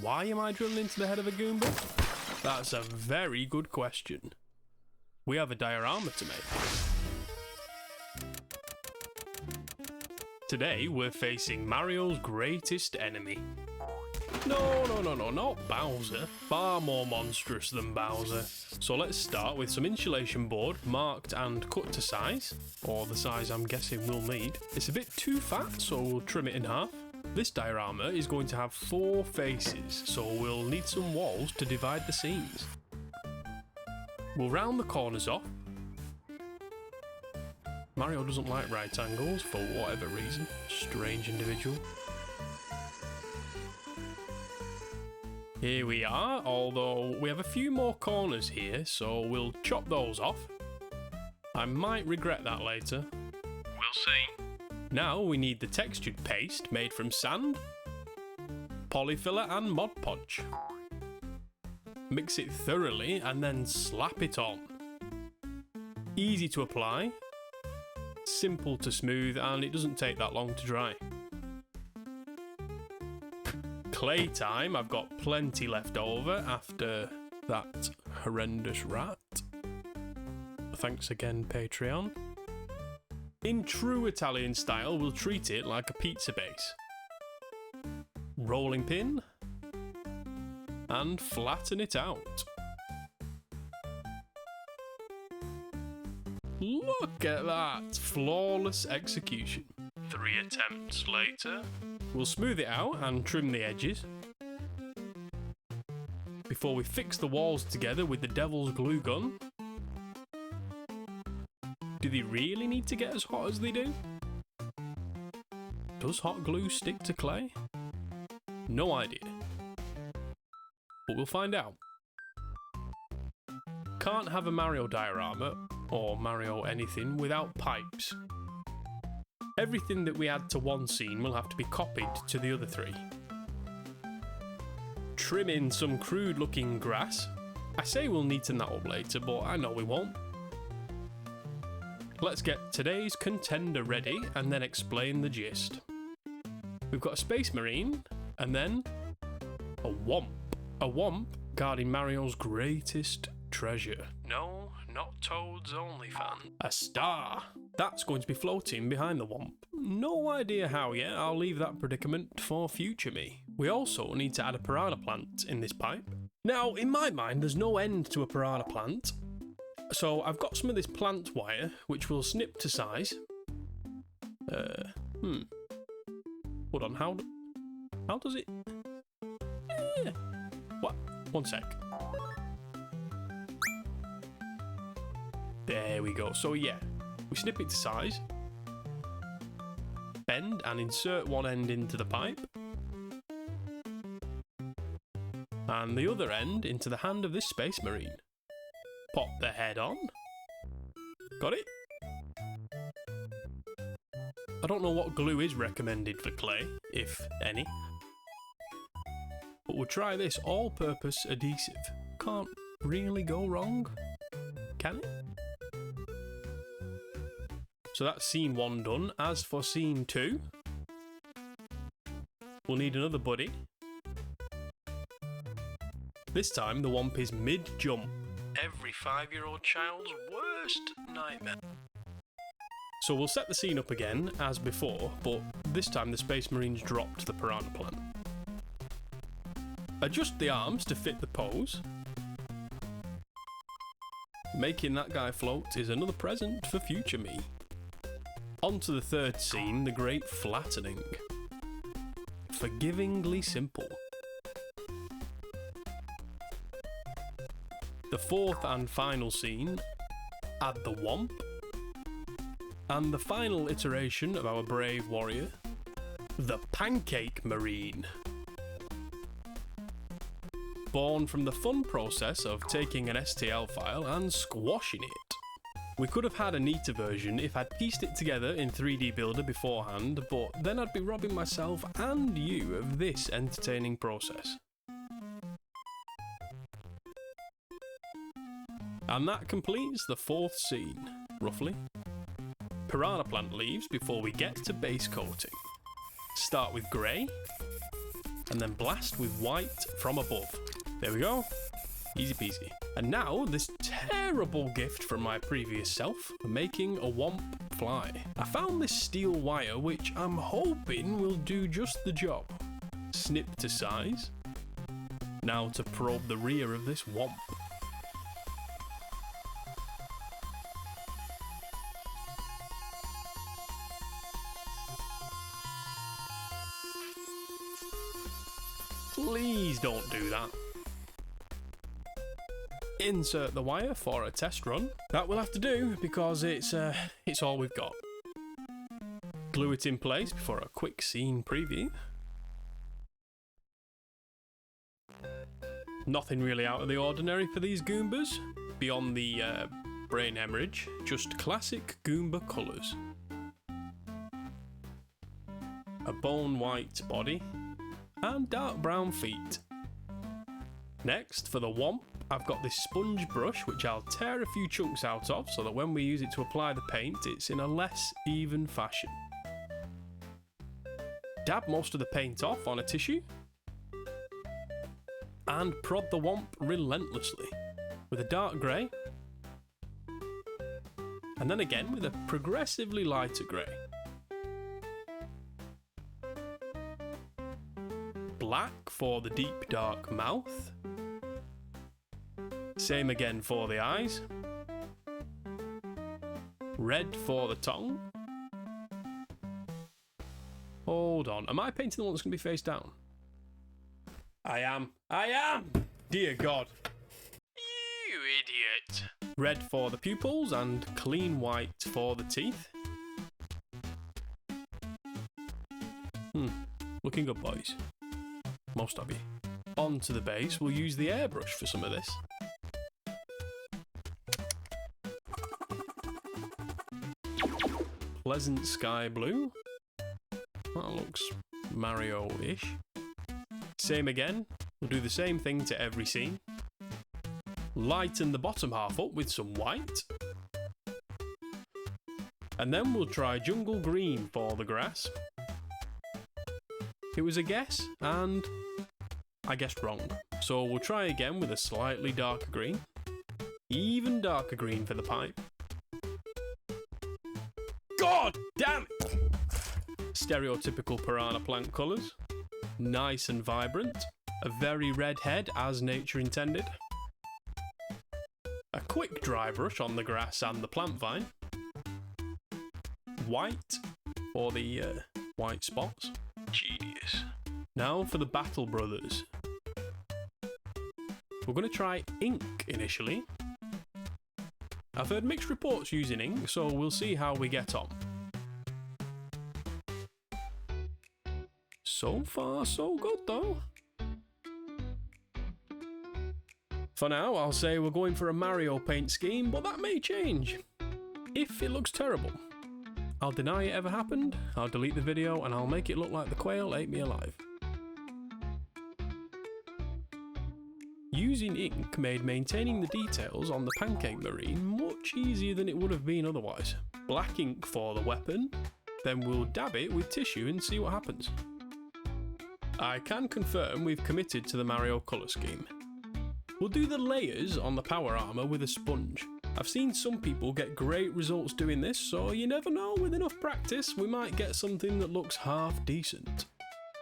Why am I drilling into the head of a Goomba? That's a very good question. We have a diorama to make. Today we're facing Mario's greatest enemy. No, not Bowser. Far more monstrous than Bowser. So let's start with some insulation board marked and cut to size, or the size I'm guessing we'll need. It's a bit too fat, so we'll trim it in half. This diorama is going to have 4 faces, so we'll need some walls to divide the scenes. We'll round the corners off. Mario doesn't like right angles for whatever reason. Strange individual. Here we are, although we have a few more corners here, so we'll chop those off. I might regret that later. We'll see. Now we need the textured paste made from sand, polyfiller and Mod Podge. Mix it thoroughly and then slap it on. Easy to apply, simple to smooth, and it doesn't take that long to dry. Clay time. I've got plenty left over after that horrendous rat. Thanks again, Patreon. In true Italian style, we'll treat it like a pizza base. Rolling pin and flatten it out. Look at that! Flawless execution. 3 attempts later. We'll smooth it out and trim the edges before we fix the walls together with the devil's glue gun. Do they really need to get as hot as they do? Does hot glue stick to clay? No idea. But we'll find out. Can't have a Mario diorama, or Mario anything, without pipes. Everything that we add to one scene will have to be copied to the other 3. Trim in some crude looking grass. I say we'll neaten that up later, but I know we won't. Let's get today's contender ready and then explain the gist. We've got a Space Marine, and then a Whomp. A Whomp guarding Mario's greatest treasure. No, not Toad's only fan. A star. That's going to be floating behind the Whomp. No idea how yet, I'll leave that predicament for future me. We also need to add a Piranha plant in this pipe. Now, in my mind, there's no end to a Piranha plant. So I've got some of this plant wire, which we'll snip to size. Hold on, how does it... What? One sec. There we go. So yeah, we snip it to size, bend and insert one end into the pipe, and the other end into the hand of this Space Marine. Pop the head on. Got it? I don't know what glue is recommended for clay, if any. But we'll try this all-purpose adhesive. Can't really go wrong, can it? So that's scene 1 done. As for scene 2, we'll need another buddy. This time the Whomp is mid-jump. Every 5-year-old child's worst nightmare. So we'll set the scene up again, as before, but this time the Space Marine's dropped the Piranha plant. Adjust the arms to fit the pose. Making that guy float is another present for future me. On to the 3rd scene, the great flattening. Forgivingly simple. The 4th and final scene, add the Whomp. And the final iteration of our brave warrior, the Pancake Marine. Born from the fun process of taking an STL file and squashing it. We could have had a neater version if I'd pieced it together in 3D Builder beforehand, but then I'd be robbing myself and you of this entertaining process. And that completes the 4th scene, roughly. Piranha plant leaves before we get to base coating. Start with grey, and then blast with white from above. There we go. Easy peasy. And now, this terrible gift from my previous self for making a Whomp fly. I found this steel wire which I'm hoping will do just the job. Snip to size. Now to probe the rear of this Whomp. Please don't do that. Insert the wire for a test run. That will have to do because it's all we've got. Glue it in place before a quick scene preview. Nothing really out of the ordinary for these Goombas, beyond the brain hemorrhage, just classic Goomba colours. A bone white body, and dark brown feet. Next, for the Whomp, I've got this sponge brush which I'll tear a few chunks out of so that when we use it to apply the paint, it's in a less even fashion. Dab most of the paint off on a tissue, and prod the Whomp relentlessly with a dark grey, and then again with a progressively lighter grey. Black for the deep dark mouth. Same again for the eyes. Red for the tongue. Hold on, am I painting the one that's going to be face down? I am! Dear God. You idiot! Red for the pupils and clean white for the teeth. Looking good, boys. Most of you. On to the base, we'll use the airbrush for some of this. Pleasant sky blue. That looks Mario-ish. Same again, we'll do the same thing to every scene. Lighten the bottom half up with some white. And then we'll try jungle green for the grass. It was a guess, and I guessed wrong. So we'll try again with a slightly darker green. Even darker green for the pipe. God damn it! Stereotypical Piranha Plant colours. Nice and vibrant. A very red head as nature intended. A quick dry brush on the grass and the plant vine. White for the white spots. Genius. Now for the Battle Brothers. We're going to try ink initially. I've heard mixed reports using ink, so we'll see how we get on. So far, so good though. For now, I'll say we're going for a Mario paint scheme, but that may change. If it looks terrible, I'll deny it ever happened, I'll delete the video, and I'll make it look like the quail ate me alive. Using ink made maintaining the details on the Pancake Marine much easier than it would have been otherwise. Black ink for the weapon, then we'll dab it with tissue and see what happens. I can confirm we've committed to the Mario colour scheme. We'll do the layers on the power armour with a sponge. I've seen some people get great results doing this, so you never know, with enough practice we might get something that looks half decent.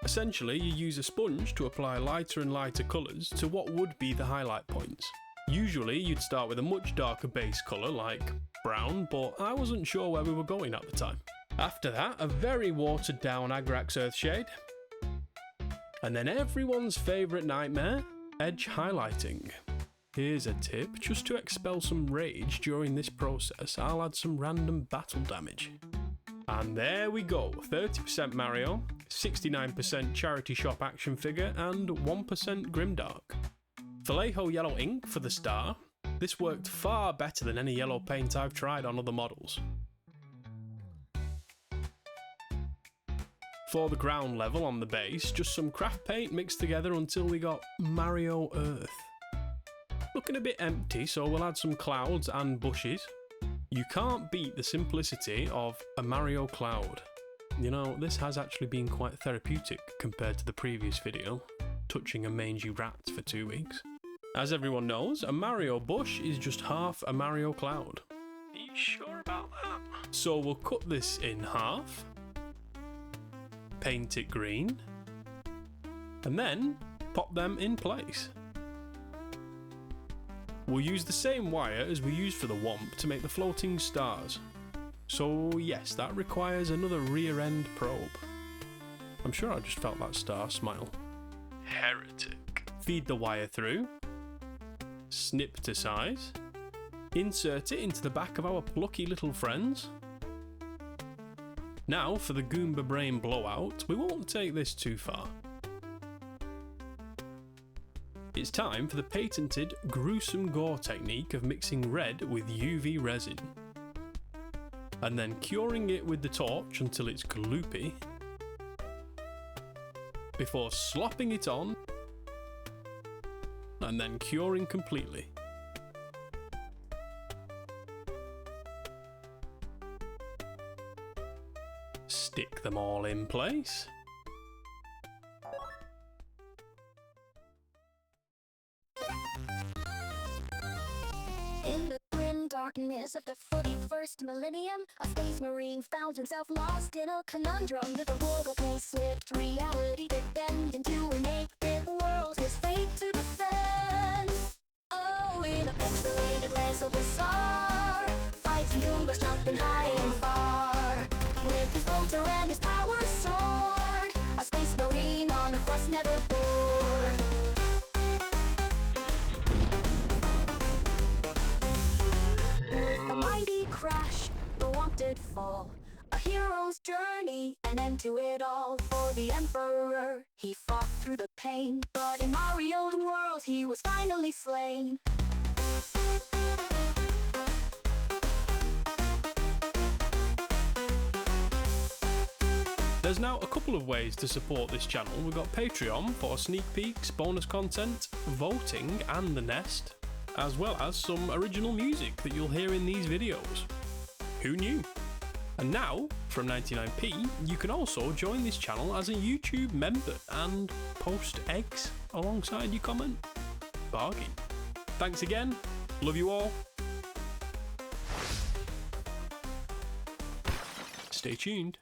Essentially, you use a sponge to apply lighter and lighter colours to what would be the highlight points. Usually you'd start with a much darker base colour like brown, but I wasn't sure where we were going at the time. After that, a very watered down Agrax Earthshade. And then everyone's favourite nightmare, edge highlighting. Here's a tip, just to expel some rage during this process, I'll add some random battle damage. And there we go, 30% Mario, 69% charity shop action figure, and 1% Grimdark. Vallejo yellow ink for the star. This worked far better than any yellow paint I've tried on other models. For the ground level on the base, just some craft paint mixed together until we got Mario Earth. Looking a bit empty, so we'll add some clouds and bushes. You can't beat the simplicity of a Mario cloud. You know, this has actually been quite therapeutic compared to the previous video, touching a mangy rat for 2 weeks. As everyone knows, a Mario bush is just half a Mario cloud. Are you sure about that? So we'll cut this in half, paint it green, and then pop them in place. We'll use the same wire as we used for the Whomp to make the floating stars. So yes, that requires another rear end probe. I'm sure I just felt that star smile. Heretic. Feed the wire through, snip to size, insert it into the back of our plucky little friends. Now for the Goomba brain blowout, we won't take this too far. It's time for the patented gruesome gore technique of mixing red with UV resin, and then curing it with the torch until it's gloopy, before slopping it on, and then curing completely. Stick them all in place. In the grim darkness of the 41st millennium, a space marine found himself lost in a conundrum. With a Whompaint slipped reality that bent into a naked world, his fate to defend. Oh, in a pixelated land so bizarre, fighting Goombas jumping high and far. With his bolter and his power sword, a space marine on a quest never bored. A mighty crash, the wanted fall, a hero's journey, an end to it all. For the Emperor, he fought through the pain, but in Mario's world, he was finally slain. There's now a couple of ways to support this channel. We've got Patreon for sneak peeks, bonus content, voting, and the nest, as well as some original music that you'll hear in these videos. Who knew? And now, from 99p, you can also join this channel as a YouTube member and post eggs alongside your comment. Bargain. Thanks again. Love you all. Stay tuned.